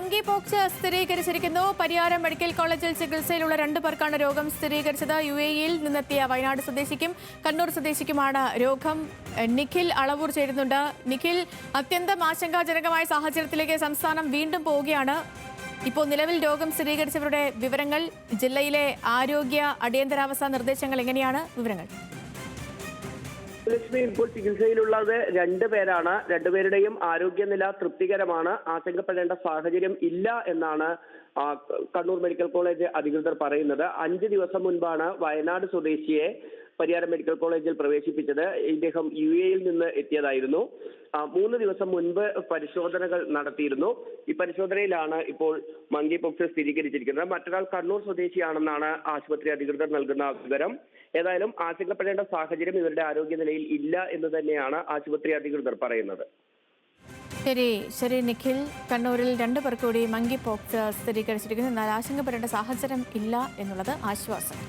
Monkey pox സ്ഥിരീകരിച്ചിരിക്കുന്നു. Pariyaram medical കോളേജിൽ ചികിത്സയിലുള്ള 2 പേർക്കാണ് രോഗം സ്ഥിരീകരിച്ചത്. UAE-യിൽ നിന്നെത്തിയ വയനാട് സ്വദേശിക്കും കണ്ണൂർ സ്വദേശിക്കുമാണ് രോഗം. നിഖിൽ അളവൂർ ചേരുന്നുണ്ട്. നിഖിൽ, അത്യന്തം ആശങ്കാജനകമായ സാഹചര്യത്തിലേക്ക് സംസ്ഥാനം വീണ്ടും പോവുകയാണ്. ഇപ്പോൾ നിലവിൽ രോഗം സ്ഥിരീകരിച്ചവരുടെ വിവരങ്ങൾ, ജില്ലയിലെ ആരോഗ്യ അടിയന്തരാവസ്ഥ നിർദ്ദേശങ്ങൾ എങ്ങനെയാണ്? വിവരങ്ങൾ. ലക്ഷ്മി, ഇപ്പോൾ ചികിത്സയിലുള്ളത് 2 പേരാണ്. 2 പേരുടെയും ആരോഗ്യനില തൃപ്തികരമാണ്. ആശങ്കപ്പെടേണ്ട സാഹചര്യം ഇല്ല എന്നാണ് കണ്ണൂർ മെഡിക്കൽ കോളേജ് അധികൃതർ പറയുന്നത്. 5 ദിവസം മുൻപാണ് വയനാട് സ്വദേശിയെ പരിയാരം മെഡിക്കൽ കോളേജിൽ പ്രവേശിപ്പിച്ചത്. ഇദ്ദേഹം UAE-യിൽ നിന്ന് എത്തിയതായിരുന്നു. 3 ദിവസം മുൻപ് പരിശോധനകൾ നടത്തിയിരുന്നു. ഈ പരിശോധനയിലാണ് ഇപ്പോൾ മങ്കി പോക്സ് സ്ഥിരീകരിച്ചിരിക്കുന്നത്. മറ്റൊരാൾ കണ്ണൂർ സ്വദേശിയാണെന്നാണ് ആശുപത്രി അധികൃതർ നൽകുന്ന വിവരം. ഏതായാലും ആശങ്കപ്പെടേണ്ട സാഹചര്യം ഇവരുടെ ആരോഗ്യനിലയിൽ ഇല്ല എന്ന് തന്നെയാണ് ആശുപത്രി അധികൃതർ പറയുന്നത്. ശരി നിഖിൽ, കണ്ണൂരിൽ 2 പേർ കൂടി മങ്കി പോക്സ് സ്ഥിരീകരിച്ചിരിക്കുന്നു. എന്നാൽ ആശങ്കപ്പെടേണ്ട സാഹചര്യം ഇല്ല എന്നുള്ളത് ആശ്വാസം.